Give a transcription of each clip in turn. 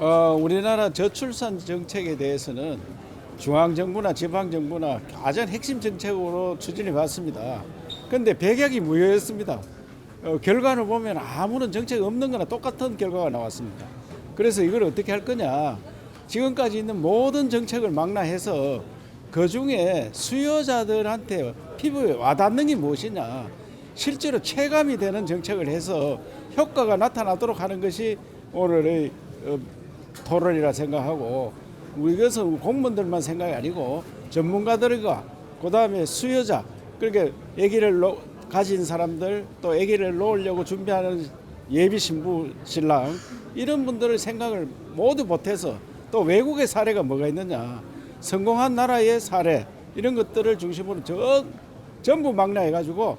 우리나라 저출산 정책에 대해서는 중앙정부나 지방정부나 가장 핵심 정책으로 추진해 왔습니다. 그런데 백약이 무효였습니다. 결과를 보면 아무런 정책 없는 거나 똑같은 결과가 나왔습니다. 그래서 이걸 어떻게 할 거냐. 지금까지 있는 모든 정책을 망라해서 그중에 수요자들한테 피부에 와닿는 게 무엇이냐. 실제로 체감이 되는 정책을 해서 효과가 나타나도록 하는 것이 오늘의 토론이라 생각하고, 이것은 공무원들만 생각이 아니고 전문가들과 그다음에 수요자, 그러니까 아기를 가진 사람들, 또 아기를 놓으려고 준비하는 예비 신부 신랑, 이런 분들의 생각을 모두 보태서, 또 외국의 사례가 뭐가 있느냐, 성공한 나라의 사례, 이런 것들을 중심으로 전부 망라해 가지고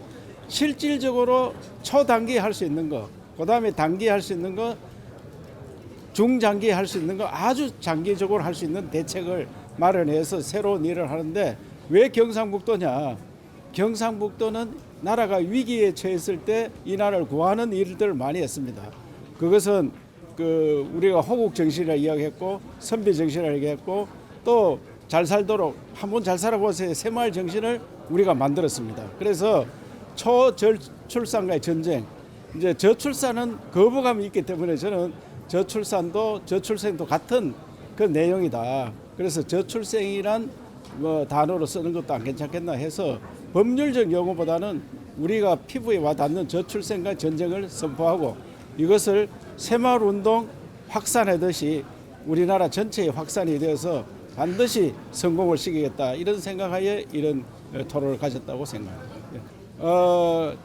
실질적으로 초단기 할 수 있는 거, 그다음에 단기 할 수 있는 거, 중장기 할 수 있는 거, 아주 장기적으로 할 수 있는 대책을 마련해서 새로운 일을 하는데, 왜 경상북도냐. 경상북도는 나라가 위기에 처했을 때 이 나라를 구하는 일들을 많이 했습니다. 그것은 우리가 호국 정신이라 이야기했고, 선비 정신이라 얘기했고, 또 잘 살도록 한번 잘 살아보세요 새마을 정신을 우리가 만들었습니다. 그래서 초저출산과의 전쟁, 이제 저출산은 거부감이 있기 때문에 저는 저출산도 저출생도 같은 그 내용이다. 그래서 저출생이란 단어로 쓰는 것도 안 괜찮겠나 해서 법률적 용어보다는 우리가 피부에 와닿는 저출생과 전쟁을 선포하고, 이것을 새마을운동 확산하듯이 우리나라 전체에 확산이 되어서 반드시 성공을 시키겠다, 이런 생각하에 이런 토론을 가졌다고 생각합니다.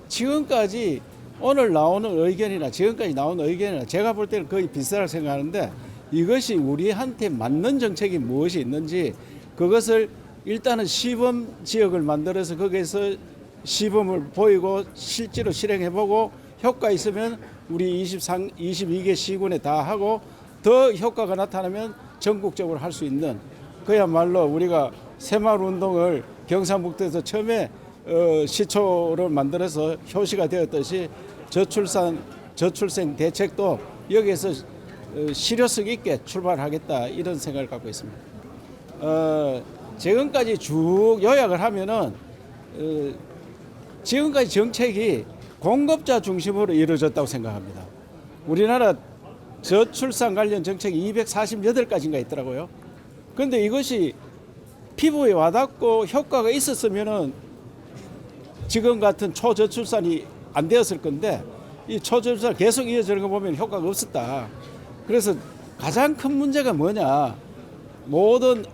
지금까지 오늘 나오는 의견이나 지금까지 나오는 의견이나 제가 볼 때는 거의 비슷하다고 생각하는데, 이것이 우리한테 맞는 정책이 무엇이 있는지, 그것을 일단은 시범 지역을 만들어서 거기에서 시범을 보이고 실제로 실행해보고 효과 있으면 우리 22개 시군에 다 하고, 더 효과가 나타나면 전국적으로 할 수 있는, 그야말로 우리가 새마을운동을 경상북도에서 처음에 시초를 만들어서 효시가 되었듯이 저출생 대책도 여기에서 실효성 있게 출발하겠다, 이런 생각을 갖고 있습니다. 지금까지 쭉 요약을 하면은 지금까지 정책이 공급자 중심으로 이루어졌다고 생각합니다. 우리나라 저출산 관련 정책이 248가지인가 있더라고요. 그런데 이것이 피부에 와닿고 효과가 있었으면은 지금 같은 초저출산이 안 되었을 건데, 이 초저출산 계속 이어지는 거 보면 효과가 없었다. 그래서 가장 큰 문제가 뭐냐. 모든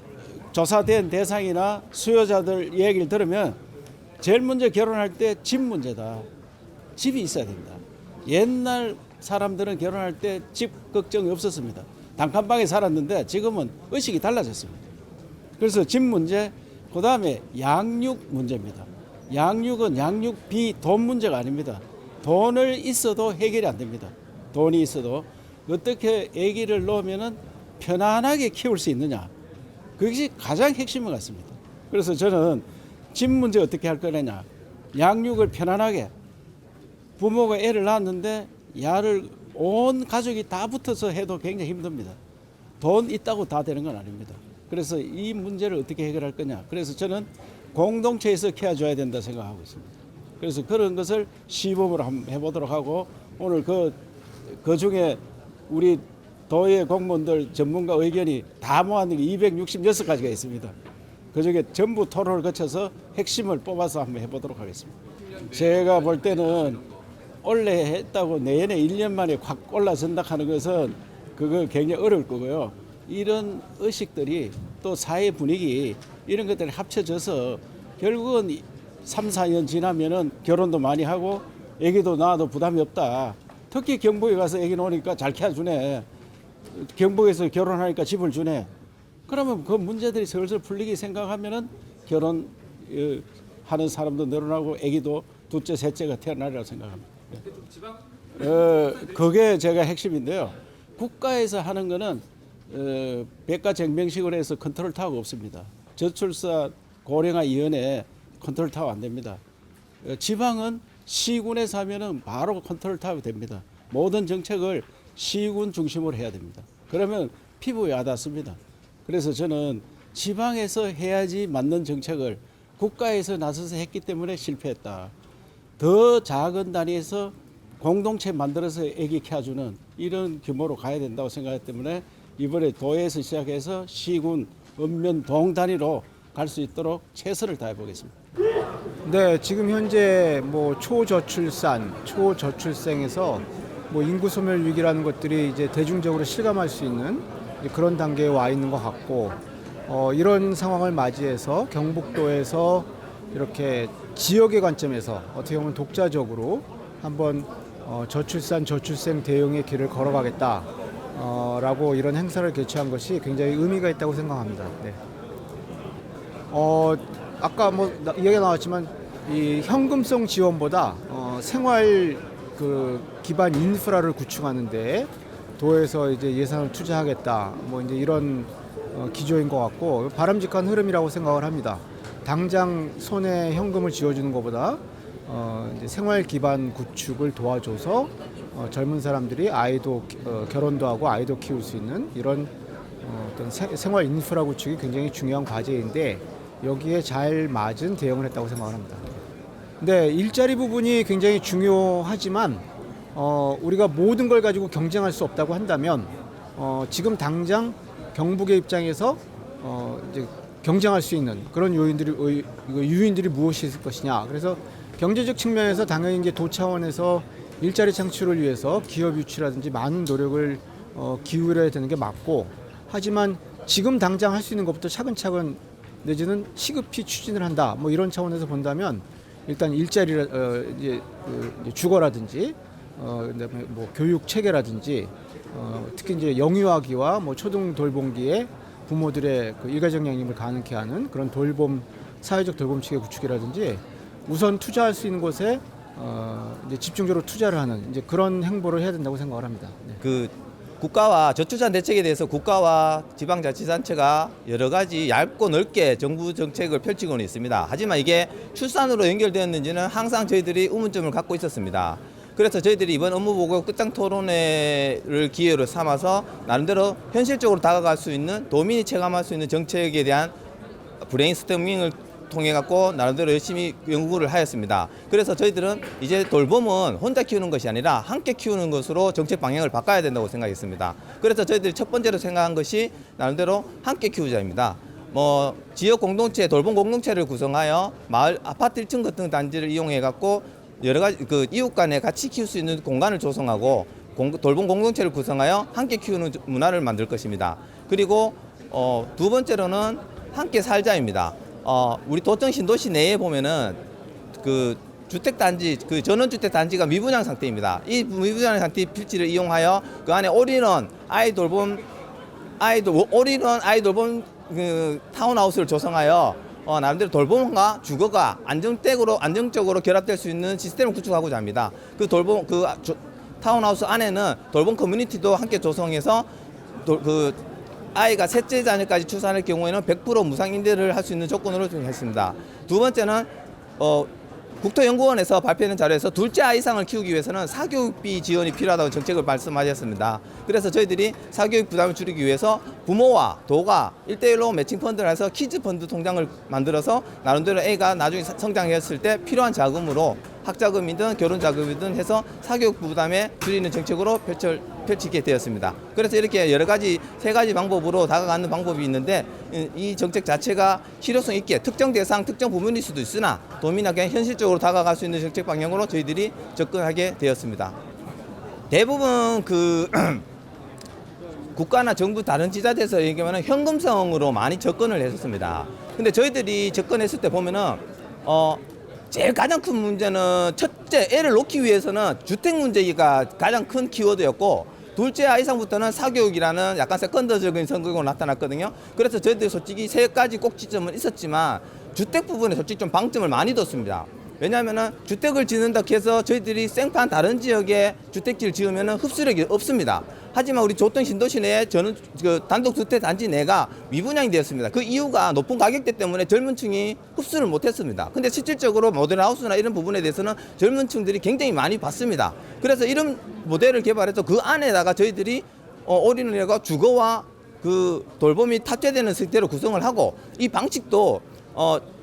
조사된 대상이나 수요자들 얘기를 들으면 제일 먼저 결혼할 때 집 문제다. 집이 있어야 된다. 옛날 사람들은 결혼할 때 집 걱정이 없었습니다. 단칸방에 살았는데 지금은 의식이 달라졌습니다. 그래서 집 문제, 그 다음에 양육 문제입니다. 양육은 양육비 돈 문제가 아닙니다. 돈을 있어도 해결이 안 됩니다. 돈이 있어도 어떻게 아기를 놓으면 편안하게 키울 수 있느냐, 그것이 가장 핵심인 것 같습니다. 그래서 저는 집 문제 어떻게 할 거냐, 양육을 편안하게, 부모가 애를 낳았는데 야를 온 가족이 다 붙어서 해도 굉장히 힘듭니다. 돈 있다고 다 되는 건 아닙니다. 그래서 이 문제를 어떻게 해결할 거냐, 그래서 저는 공동체에서 케어줘야 된다 생각하고 있습니다. 그래서 그런 것을 시범으로 한번 해보도록 하고, 오늘 그 중에 우리 도의 공무원들 전문가 의견이 다 모았는 게 266가지가 있습니다. 그 중에 전부 토론을 거쳐서 핵심을 뽑아서 한번 해보도록 하겠습니다. 제가 볼 때는 올해 했다고 내년에 1년 만에 확 올라선다 하는 것은 그거 굉장히 어려울 거고요. 이런 의식들이 또 사회 분위기 이런 것들이 합쳐져서 결국은 3, 4년 지나면은 결혼도 많이 하고 애기도 낳아도 부담이 없다. 특히 경북에 가서 애기 놓으니까 잘 키워주네. 경북에서 결혼하니까 집을 주네. 그러면 그 문제들이 슬슬 풀리기 생각하면은 결혼 하는 사람도 늘어나고 애기도 둘째, 셋째가 태어나리라고 생각합니다. 그게 제가 핵심인데요. 국가에서 하는 거는 백가쟁명식으로 해서 컨트롤 타워가 없습니다. 저출산 고령화위원회 컨트롤 타워 안 됩니다. 지방은 시군에서 하면은 바로 컨트롤 타워가 됩니다. 모든 정책을 시군 중심으로 해야 됩니다. 그러면 피부에 와닿습니다. 그래서 저는 지방에서 해야지 맞는 정책을 국가에서 나서서 했기 때문에 실패했다. 더 작은 단위에서 공동체 만들어서 애기 키워주는 이런 규모로 가야 된다고 생각하기 때문에 이번에 도에서 시작해서 시군, 읍면, 동 단위로 갈 수 있도록 최선을 다해 보겠습니다. 네, 지금 현재 뭐 초저출산, 초저출생에서 뭐 인구 소멸 위기라는 것들이 이제 대중적으로 실감할 수 있는 그런 단계에 와 있는 것 같고, 이런 상황을 맞이해서 경북도에서 이렇게 지역의 관점에서 어떻게 보면 독자적으로 한번 저출산, 저출생 대응의 길을 걸어가겠다. 라고 이런 행사를 개최한 것이 굉장히 의미가 있다고 생각합니다. 네. 아까 뭐 이야기가 나왔지만 이 현금성 지원보다 생활 그 기반 인프라를 구축하는데 도에서 이제 예산을 투자하겠다. 뭐 이제 이런 기조인 것 같고 바람직한 흐름이라고 생각을 합니다. 당장 손에 현금을 쥐어주는 것보다 이제 생활 기반 구축을 도와줘서 젊은 사람들이 아이도 결혼도 하고 아이도 키울 수 있는 이런 어떤 생활 인프라 구축이 굉장히 중요한 과제인데 여기에 잘 맞은 대응을 했다고 생각을 합니다. 네, 일자리 부분이 굉장히 중요하지만 우리가 모든 걸 가지고 경쟁할 수 없다고 한다면 지금 당장 경북의 입장에서 이제 경쟁할 수 있는 그런 유인들이 무엇이 있을 것이냐. 그래서 경제적 측면에서 당연히 이제 도 차원에서 일자리 창출을 위해서 기업 유치라든지 많은 노력을 기울여야 되는 게 맞고, 하지만 지금 당장 할 수 있는 것부터 차근차근 내지는 시급히 추진을 한다. 뭐 이런 차원에서 본다면 일단 일자리 이제 주거라든지 그다음에 뭐 교육 체계라든지 특히 이제 영유아기와 뭐 초등 돌봄기에 부모들의 그 일가정 양립을 가능케 하는 그런 돌봄 사회적 돌봄 체계 구축이라든지 우선 투자할 수 있는 곳에 이제 집중적으로 투자를 하는 이제 그런 행보를 해야 된다고 생각을 합니다. 네. 그 국가와 저출산 대책에 대해서 국가와 지방자치단체가 여러 가지 얇고 넓게 정부 정책을 펼치고는 있습니다. 하지만 이게 출산으로 연결되었는지는 항상 저희들이 의문점을 갖고 있었습니다. 그래서 저희들이 이번 업무보고 끝장 토론회를 기회로 삼아서 나름대로 현실적으로 다가갈 수 있는 도민이 체감할 수 있는 정책에 대한 브레인스토밍을 통해 갖고 나름대로 열심히 연구를 하였습니다. 그래서 저희들은 이제 돌봄은 혼자 키우는 것이 아니라 함께 키우는 것으로 정책 방향을 바꿔야 된다고 생각했습니다. 그래서 저희들이 첫 번째로 생각한 것이 나름대로 함께 키우자입니다. 뭐 지역 공동체, 돌봄 공동체를 구성하여 마을 아파트 1층 같은 단지를 이용해 갖고 여러 가지 그 이웃 간에 같이 키울 수 있는 공간을 조성하고 돌봄 공동체를 구성하여 함께 키우는 문화를 만들 것입니다. 그리고 두 번째로는 함께 살자입니다. 우리 도청 신도시 내에 보면은 그 주택단지, 그 전원주택단지가 미분양 상태입니다. 이 미분양 상태 필지를 이용하여 그 안에 올인원 아이돌봄 그 타운하우스를 조성하여 나름대로 돌봄과 주거가 안정적으로 결합될 수 있는 시스템을 구축하고자 합니다. 그 타운하우스 안에는 돌봄 커뮤니티도 함께 조성해서 아이가 셋째 자녀까지 출산할 경우에는 100% 무상 임대를 할 수 있는 조건으로 했습니다. 두 번째는 국토연구원에서 발표하는 자료에서 둘째 아이 이상을 키우기 위해서는 사교육비 지원이 필요하다고 정책을 말씀하셨습니다. 그래서 저희들이 사교육 부담을 줄이기 위해서 부모와 도가 1대1로 매칭 펀드를 해서 키즈 펀드 통장을 만들어서 나름대로 애가 나중에 성장했을 때 필요한 자금으로 학자금이든 결혼자금이든 해서 사교육 부담에 줄이는 정책으로 펼치게 되었습니다. 그래서 이렇게 여러 가지 세 가지 방법으로 다가가는 방법이 있는데 이 정책 자체가 실효성 있게 특정 대상, 특정 부문일 수도 있으나 도민에게 현실적으로 다가갈 수 있는 정책 방향으로 저희들이 접근하게 되었습니다. 대부분 국가나 정부 다른 지자체에서 얘기하면 현금성으로 많이 접근을 했었습니다. 근데 저희들이 접근했을 때 보면은 제일 가장 큰 문제는 첫째 애를 놓기 위해서는 주택 문제가 가장 큰 키워드였고 둘째 아이 이상부터는 사교육이라는 약간 세컨더적인 성격으로 나타났거든요. 그래서 저희들이 솔직히 세 가지 꼭지점은 있었지만 주택 부분에 솔직히 좀 방점을 많이 뒀습니다. 왜냐하면은 주택을 짓는다 해서 저희들이 생판 다른 지역에 주택지를 지으면은 흡수력이 없습니다. 하지만 우리 조통 신도시 내에 저는 단독주택 단지 내가 미분양이 되었습니다. 그 이유가 높은 가격대 때문에 젊은 층이 흡수를 못했습니다. 근데 실질적으로 모델하우스나 이런 부분에 대해서는 젊은 층들이 굉장히 많이 받습니다. 그래서 이런 모델을 개발해서 그 안에다가 저희들이 어린이가 주거와 그 돌봄이 탑재되는 형태로 구성을 하고 이 방식도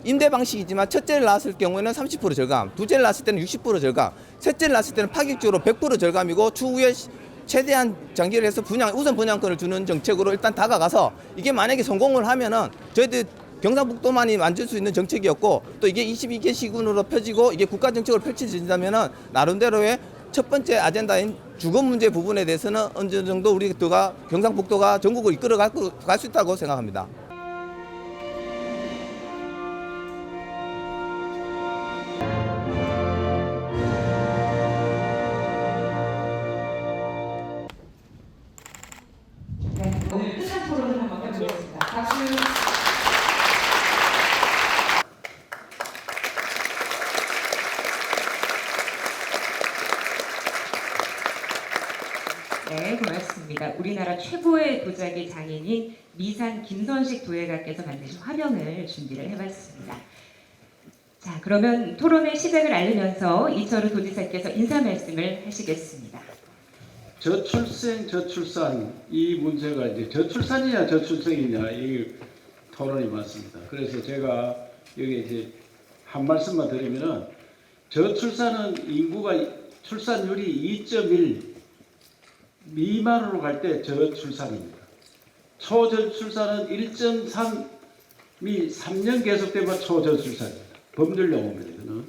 임대 방식이지만 첫째를 낳았을 경우에는 30% 절감, 둘째를 낳았을 때는 60% 절감, 셋째를 낳았을 때는 파격적으로 100% 절감이고 추후에 최대한 장기를 해서 우선 분양권을 주는 정책으로 일단 다가가서 이게 만약에 성공을 하면은 저희들 경상북도만이 만들 수 있는 정책이었고 또 이게 22개 시군으로 펴지고 이게 국가 정책으로 펼쳐진다면은 나름대로의 첫 번째 아젠다인 주거 문제 부분에 대해서는 어느 정도 우리가 경상북도가 전국을 이끌어 갈 수 있다고 생각합니다. 네, 오늘 끝난 토론을 한번 해보겠습니다. 박수. 네, 고맙습니다. 우리나라 최고의 도자기 장인인 미산 김선식 도예가께서 만드신 화병을 준비를 해봤습니다. 자, 그러면 토론의 시작을 알리면서 이철우 도지사께서 인사 말씀을 하시겠습니다. 저출생, 저출산 이 문제가 이제 저출산이냐 저출생이냐 이 토론이 많습니다. 그래서 제가 여기 이제 한 말씀만 드리면은 저출산은 인구가 출산율이 2.1 미만으로 갈 때 저출산입니다. 초저출산은 1.3이 3년 계속되면 초저출산입니다. 법률 용어입니다. 이거는.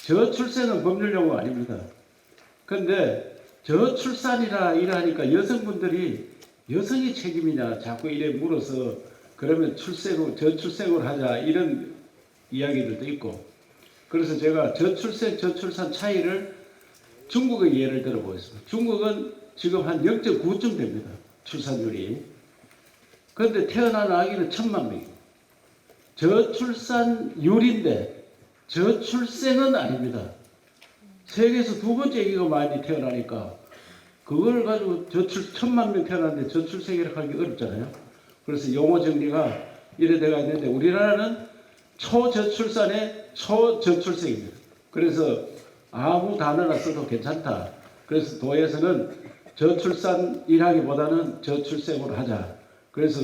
저출생은 법률 용어 아닙니다. 그런데 저출산이라 이러니까 여성분들이 여성이 책임이냐 자꾸 이래 물어서 그러면 저출생을 하자 이런 이야기들도 있고 그래서 제가 저출생 저출산 차이를 중국의 예를 들어보겠습니다. 중국은 지금 한 0.9쯤 됩니다. 출산율이. 그런데 태어난 아기는 1000만 명입니다. 저출산율인데 저출생은 아닙니다. 세계에서 두 번째 아기가 많이 태어나니까 그걸 가지고 1000만 명 태어났는데 저출생이라고 하기 어렵잖아요. 그래서 용어 정리가 이래 돼가 있는데 우리나라는 초저출산에 초저출생입니다. 그래서 아무 단어나 써도 괜찮다. 그래서 도에서는 저출산이라기보다는 저출생으로 하자. 그래서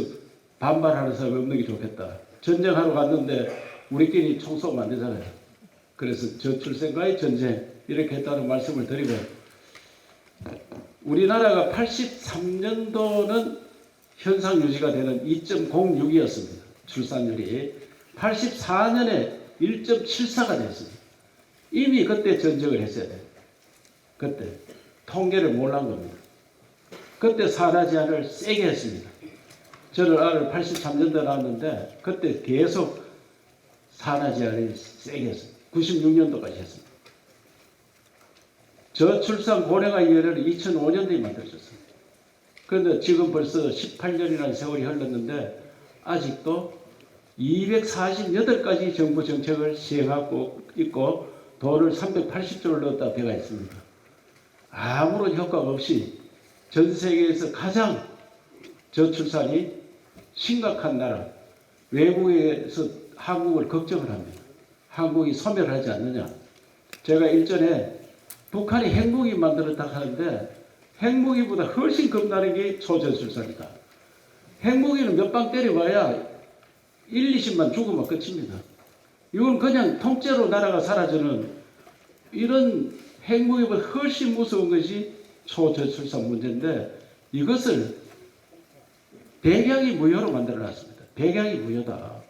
반발하는 사람이 없는 게 좋겠다. 전쟁하러 갔는데 우리끼리 총 쏘면 안 되잖아요. 그래서 저출생과의 전쟁 이렇게 했다는 말씀을 드리고 우리나라가 83년도는 현상 유지가 되는 2.06이었습니다. 출산율이 84년에 1.74가 됐습니다. 이미 그때 전쟁을 했어야 돼요. 그때 통계를 몰란 겁니다. 그때 산하 제한을 세게 했습니다. 저는 아를 83년도에 낳았는데 그때 계속 산하 제한을 세게 했습니다. 96년도까지 했습니다. 저출산 고령화 위원회를 2005년도에 만들어졌습니다. 그런데 지금 벌써 18년이라는 세월이 흘렀는데 아직도 248가지 정부 정책을 시행하고 있고 돈을 380조를 넣었다 되어 있습니다. 아무런 효과가 없이 전 세계에서 가장 저출산이 심각한 나라 외국에서 한국을 걱정을 합니다. 한국이 소멸하지 않느냐. 제가 일전에 북한이 핵무기 만들었다 하는데 핵무기보다 훨씬 겁나는 게 초저출산이다. 핵무기는 몇 방 때려봐야 1, 20만 죽으면 끝입니다. 이건 그냥 통째로 나라가 사라지는 이런 핵무기보다 훨씬 무서운 것이 초저출산 문제인데 이것을 백약이 무효로 만들어놨습니다. 백약이 무효다.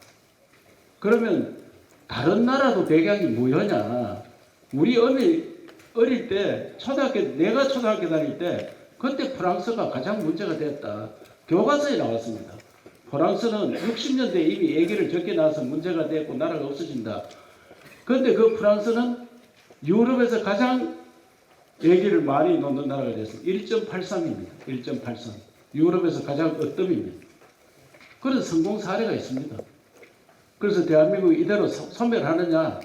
그러면 다른 나라도 백약이 무효냐? 우리 어릴 때 내가 초등학교 다닐 때 그때 프랑스가 가장 문제가 됐다. 교과서에 나왔습니다. 프랑스는 60년대에 이미 얘기를 적게 나와서 문제가 됐고 나라가 없어진다. 그런데 그 프랑스는 유럽에서 가장 얘기를 많이 놓는 나라가 됐습니다. 1.83입니다. 1.83. 유럽에서 가장 으뜸입니다. 그런 성공 사례가 있습니다. 그래서 대한민국이 이대로 소멸하느냐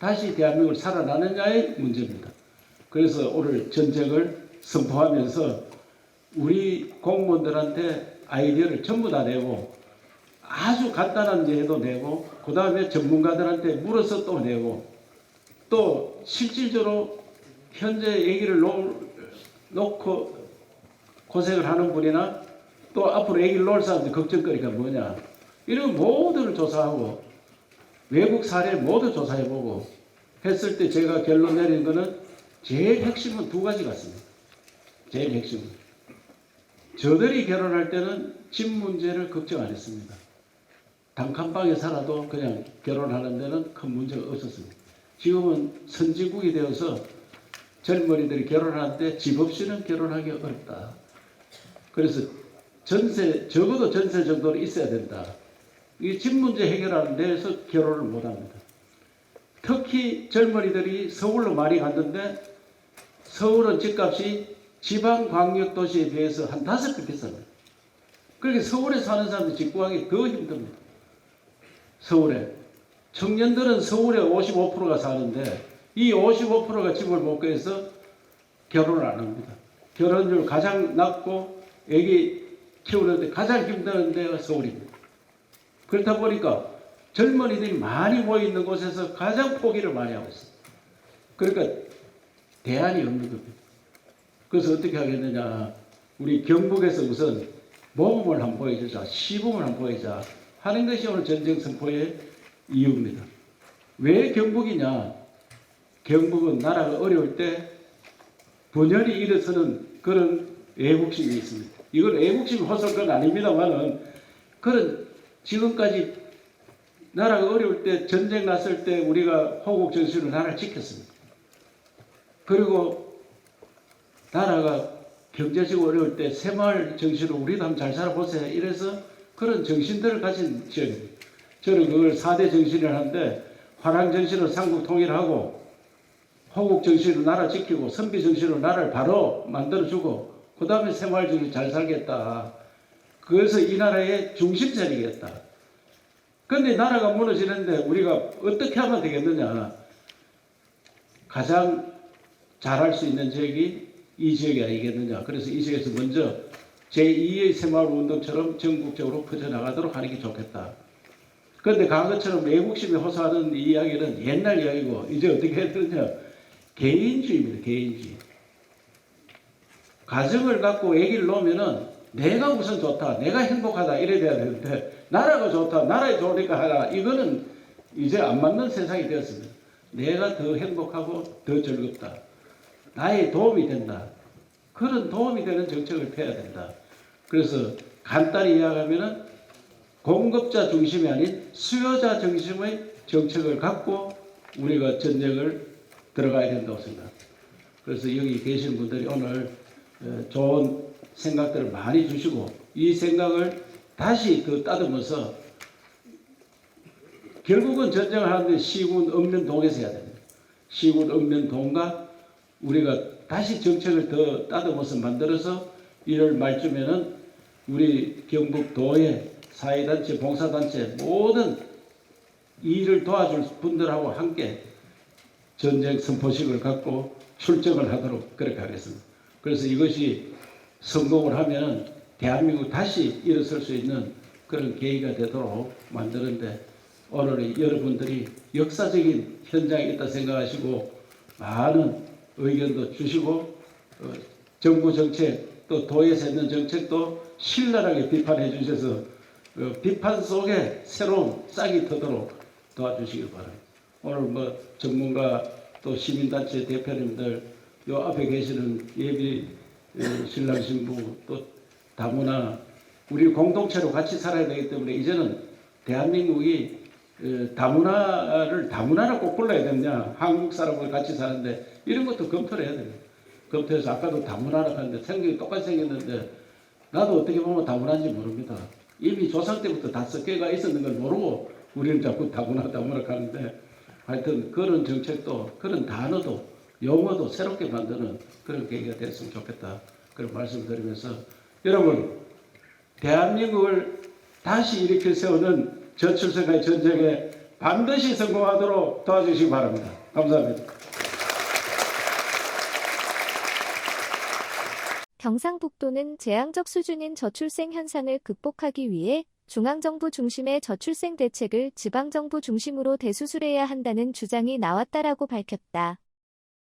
다시 대한민국을 살아나느냐의 문제입니다. 그래서 오늘 전쟁을 선포하면서 우리 공무원들한테 아이디어를 전부 다 내고 아주 간단한 예도 내고 그 다음에 전문가들한테 물어서 또 내고 또 실질적으로 현재 얘기를 놓고 고생을 하는 분이나 또 앞으로 애기를 놓을 사람들 걱정거리가 뭐냐. 이런 모두를 조사하고 외국 사례 모두 조사해보고 했을 때 제가 결론 내린 거는 제일 핵심은 두 가지 같습니다. 제일 핵심은. 저들이 결혼할 때는 집 문제를 걱정 안 했습니다. 단칸방에 살아도 그냥 결혼하는 데는 큰 문제가 없었습니다. 지금은 선진국이 되어서 젊은이들이 결혼하는데 집 없이는 결혼하기 어렵다. 그래서 전세, 적어도 전세 정도는 있어야 된다. 이 집 문제 해결하는 데에서 결혼을 못 합니다. 특히 젊은이들이 서울로 많이 갔는데 서울은 집값이 지방 광역 도시에 비해서 한 5배 비쌉니다. 그렇게 서울에 사는 사람들 집 구하기 더 힘듭니다. 서울에. 청년들은 서울에 55%가 사는데 이 55%가 집을 못 구해서 결혼을 안 합니다. 결혼율 가장 낮고 애기 키우는데 가장 힘든 데가 서울입니다. 그렇다 보니까 젊은이들이 많이 모여있는 곳에서 가장 포기를 많이 하고 있습니다. 그러니까 대안이 없는 겁니다. 그래서 어떻게 하겠느냐. 우리 경북에서 우선 모범을 한번 보여주자. 시범을 한번 보여주자 하는 것이 오늘 전쟁 선포의 이유입니다. 왜 경북이냐. 경북은 나라가 어려울 때 분열이 일어서는 그런 애국심이 있습니다. 이건 애국심이 호소할 건 아닙니다만은 그런 지금까지 나라가 어려울 때 전쟁 났을 때 우리가 호국 정신으로 나라를 지켰습니다. 그리고 나라가 경제적으로 어려울 때 새마을 정신으로 우리도 한번 잘 살아보세요. 이래서 그런 정신들을 가진 지역입니다. 저는 그걸 4대 정신을 하는데 화랑 정신으로 삼국 통일하고 호국 정신으로 나라 지키고 선비 정신으로 나라를 바로 만들어주고 그 다음에 새마을 정신 잘 살겠다. 그래서 이 나라의 중심 세력이었다. 그런데 나라가 무너지는데 우리가 어떻게 하면 되겠느냐. 가장 잘할 수 있는 지역이 이 지역이 아니겠느냐. 그래서 이 지역에서 먼저 제2의 새마을 운동처럼 전국적으로 퍼져나가도록 하는 게 좋겠다. 그런데 과거처럼 외국심이 호소하는 이 이야기는 옛날 이야기고 이제 어떻게 해야 되느냐. 개인주의입니다. 개인주의. 가정을 갖고 아기를 놓으면은 내가 우선 좋다. 내가 행복하다. 이래 돼야 되는데 나라가 좋다. 나라에 좋으니까 하라. 이거는 이제 안 맞는 세상이 되었습니다. 내가 더 행복하고 더 즐겁다. 나의 도움이 된다. 그런 도움이 되는 정책을 펴야 된다. 그래서 간단히 이야기하면은 공급자 중심이 아닌 수요자 중심의 정책을 갖고 우리가 전쟁을 들어가야 된다고 생각합니다. 그래서 여기 계신 분들이 오늘 좋은 생각들을 많이 주시고 이 생각을 다시 그 따듬어서 결국은 전쟁을 하는데 시군 읍면동에서 해야 됩니다. 시군 읍면동과 우리가 다시 정책을 더 따듬어서 만들어서 1월 말쯤에는 우리 경북도의 사회단체, 봉사단체 모든 일을 도와줄 분들하고 함께 전쟁 선포식을 갖고 출정을 하도록 그렇게 하겠습니다. 그래서 이것이 성공을 하면 대한민국 다시 일어설 수 있는 그런 계기가 되도록 만드는데 오늘 여러분들이 역사적인 현장에 있다 생각하시고 많은 의견도 주시고 정부 정책 또 도에서 있는 정책도 신랄하게 비판해 주셔서 비판 속에 새로운 싹이 터도록 도와주시기 바랍니다. 오늘 뭐 전문가 또 시민단체 대표님들 요 앞에 계시는 예비 신랑 신부 또 다문화 우리 공동체로 같이 살아야 되기 때문에 이제는 대한민국이 다문화를 꼭 골라야 되느냐 한국 사람과 같이 사는데 이런 것도 검토를 해야 됩니다. 검토해서 아까도 다문화라고 하는데 생각이 똑같이 생겼는데 나도 어떻게 보면 다문화인지 모릅니다. 이미 조상 때부터 다 섞여가 있었는 걸 모르고 우리는 자꾸 다문화 하는데 하여튼 그런 정책도 그런 단어도 용어도 새롭게 만드는 그런 계기가 됐으면 좋겠다. 그런 말씀을 드리면서 여러분 대한민국을 다시 일으켜 세우는 저출생의 전쟁에 반드시 성공하도록 도와주시기 바랍니다. 감사합니다. 경상북도는 재앙적 수준인 저출생 현상을 극복하기 위해 중앙정부 중심의 저출생 대책을 지방정부 중심으로 대수술해야 한다는 주장이 나왔다라고 밝혔다.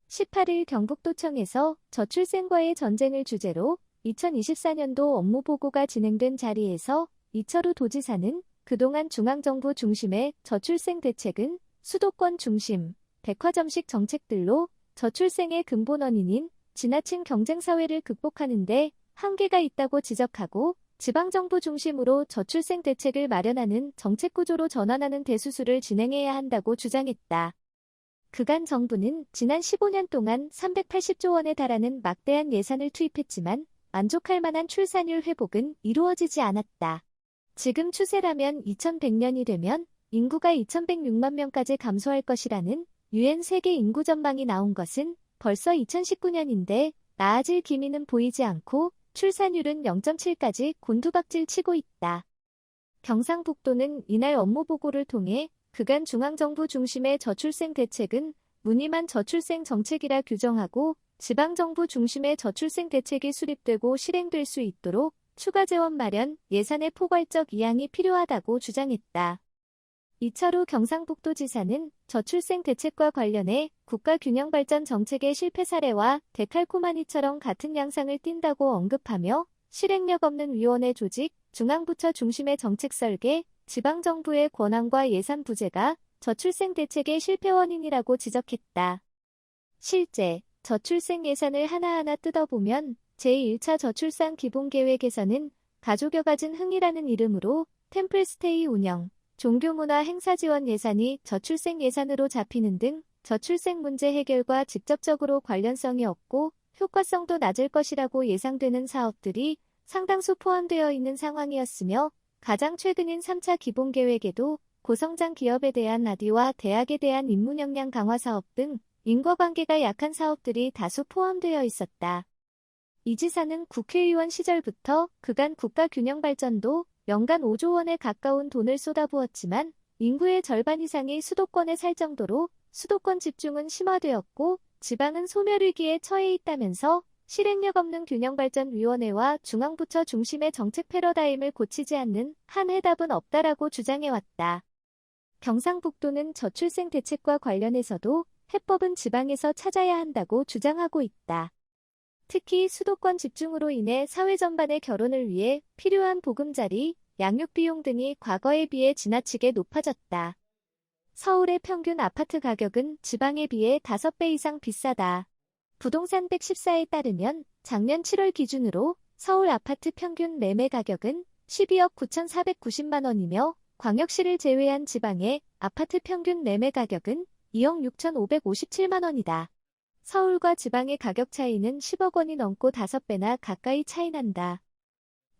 18일 경북도청에서 저출생과의 전쟁을 주제로 2024년도 업무 보고가 진행된 자리에서 이철우 도지사는 그동안 중앙정부 중심의 저출생 대책은 수도권 중심, 백화점식 정책들로 저출생의 근본 원인인 지나친 경쟁사회를 극복하는 데 한계가 있다고 지적하고 지방정부 중심으로 저출생 대책을 마련하는 정책구조로 전환하는 대수술을 진행해야 한다고 주장했다. 그간 정부는 지난 15년 동안 380조 원에 달하는 막대한 예산을 투입했지만 만족할 만한 출산율 회복은 이루어지지 않았다. 지금 추세라면 2100년이 되면 인구가 2106만 명까지 감소할 것이라는 유엔 세계 인구 전망이 나온 것은 벌써 2019년인데 나아질 기미는 보이지 않고 출산율은 0.7까지 곤두박질 치고 있다. 경상북도는 이날 업무 보고를 통해 그간 중앙정부 중심의 저출생 대책은 무늬만 저출생 정책이라 규정하고 지방정부 중심의 저출생 대책이 수립되고 실행될 수 있도록 추가 재원 마련, 예산의 포괄적 이양이 필요하다고 주장했다. 이철우 경상북도지사는 저출생 대책과 관련해 국가균형발전 정책의 실패 사례와 데칼코마니처럼 같은 양상을 띈다고 언급하며 실행력 없는 위원회 조직, 중앙부처 중심의 정책 설계, 지방정부의 권한과 예산 부재가 저출생 대책의 실패 원인이라고 지적했다. 실제 저출생 예산을 하나하나 뜯어보면 제1차 저출산 기본계획에서는 가족여 가진 흥이라는 이름으로 템플스테이 운영, 종교문화 행사 지원 예산이 저출생 예산으로 잡히는 등 저출생 문제 해결과 직접적으로 관련성이 없고 효과성도 낮을 것이라고 예상되는 사업들이 상당수 포함되어 있는 상황이었으며 가장 최근인 3차 기본계획에도 고성장 기업에 대한 나디와 대학에 대한 인문 역량 강화 사업 등 인과관계가 약한 사업들이 다수 포함되어 있었다. 이 지사는 국회의원 시절부터 그간 국가균형발전도 연간 5조 원에 가까운 돈을 쏟아부었지만 인구의 절반 이상이 수도권에 살 정도로 수도권 집중은 심화되었고 지방은 소멸위기에 처해 있다면서 실행력 없는 균형발전위원회와 중앙부처 중심의 정책 패러다임을 고치지 않는 한 해답은 없다라고 주장해왔다. 경상북도는 저출생 대책과 관련해서도 해법은 지방에서 찾아야 한다고 주장하고 있다. 특히 수도권 집중으로 인해 사회 전반의 결혼을 위해 필요한 보금자리, 양육 비용 등이 과거에 비해 지나치게 높아졌다. 서울의 평균 아파트 가격은 지방에 비해 5배 이상 비싸다. 부동산 114에 따르면 작년 7월 기준으로 서울 아파트 평균 매매 가격은 12억 9,490만 원이며 광역시를 제외한 지방의 아파트 평균 매매 가격은 2억 6,557만 원이다. 서울과 지방의 가격 차이는 10억 원이 넘고 5배나 가까이 차이 난다.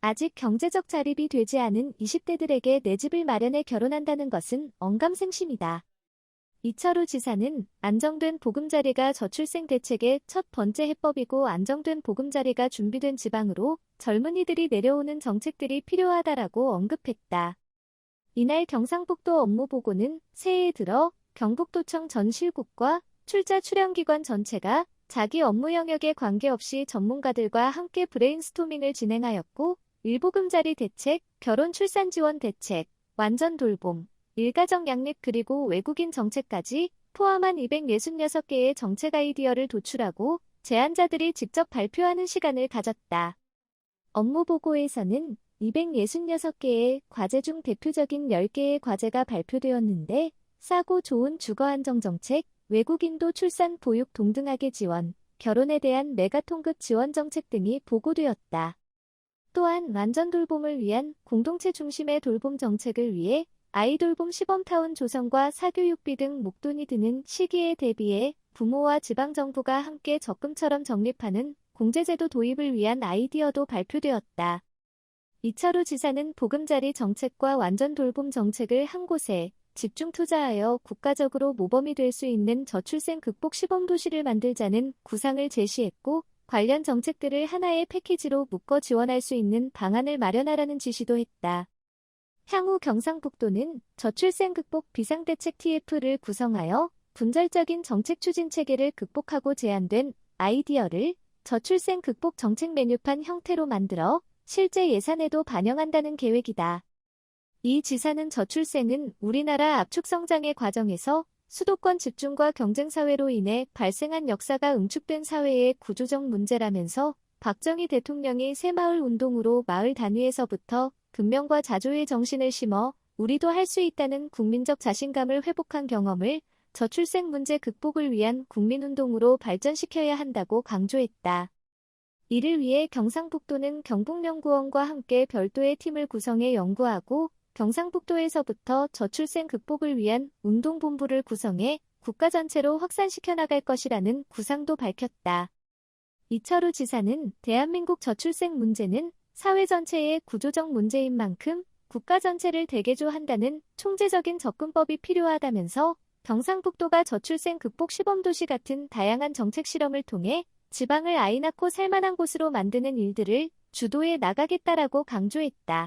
아직 경제적 자립이 되지 않은 20대들에게 내 집을 마련해 결혼한다는 것은 언감생심이다. 이철우 지사는 안정된 보금자리가 저출생 대책의 첫 번째 해법이고 안정된 보금자리가 준비된 지방으로 젊은이들이 내려오는 정책들이 필요하다라고 언급했다. 이날 경상북도 업무보고는 새해 들어 경북도청 전 실국과 출자 출연기관 전체가 자기 업무 영역에 관계없이 전문가들과 함께 브레인스토밍을 진행하였고 일보금자리 대책, 결혼 출산 지원 대책, 완전 돌봄, 일가정 양립 그리고 외국인 정책까지 포함한 266개의 정책 아이디어를 도출하고 제안자들이 직접 발표하는 시간을 가졌다. 업무 보고에서는 266개의 과제 중 대표적인 10개의 과제가 발표되었는데 싸고 좋은 주거안정정책, 외국인도 출산 보육 동등하게 지원, 결혼에 대한 메가통급 지원 정책 등이 보고되었다. 또한 완전 돌봄을 위한 공동체 중심의 돌봄 정책을 위해 아이돌봄 시범타운 조성과 사교육비 등 목돈이 드는 시기에 대비해 부모와 지방정부가 함께 적금처럼 적립하는 공제제도 도입을 위한 아이디어도 발표되었다. 이철우 지사는 보금자리 정책과 완전 돌봄 정책을 한 곳에 집중 투자하여 국가적으로 모범이 될 수 있는 저출생 극복 시범도시를 만들자는 구상을 제시했고 관련 정책들을 하나의 패키지로 묶어 지원할 수 있는 방안을 마련하라는 지시도 했다. 향후 경상북도는 저출생 극복 비상대책 TF를 구성하여 분절적인 정책 추진 체계를 극복하고 제안된 아이디어를 저출생 극복 정책 메뉴판 형태로 만들어 실제 예산에도 반영한다는 계획이다. 이 지사는 저출생은 우리나라 압축 성장의 과정에서 수도권 집중과 경쟁사회로 인해 발생한 역사가 응축된 사회의 구조적 문제라면서 박정희 대통령이 새마을 운동으로 마을 단위에서부터 근면과 자조의 정신을 심어 우리도 할 수 있다는 국민적 자신감을 회복한 경험을 저출생 문제 극복을 위한 국민운동으로 발전시켜야 한다고 강조했다. 이를 위해 경상북도는 경북연구원과 함께 별도의 팀을 구성해 연구하고 경상북도에서부터 저출생 극복을 위한 운동본부를 구성해 국가 전체로 확산시켜 나갈 것이라는 구상도 밝혔다. 이철우 지사는 대한민국 저출생 문제는 사회 전체의 구조적 문제인 만큼 국가 전체를 대개조한다는 총체적인 접근법이 필요하다면서 경상북도가 저출생 극복 시범도시 같은 다양한 정책 실험을 통해 지방을 아이 낳고 살만한 곳으로 만드는 일들을 주도해 나가겠다라고 강조했다.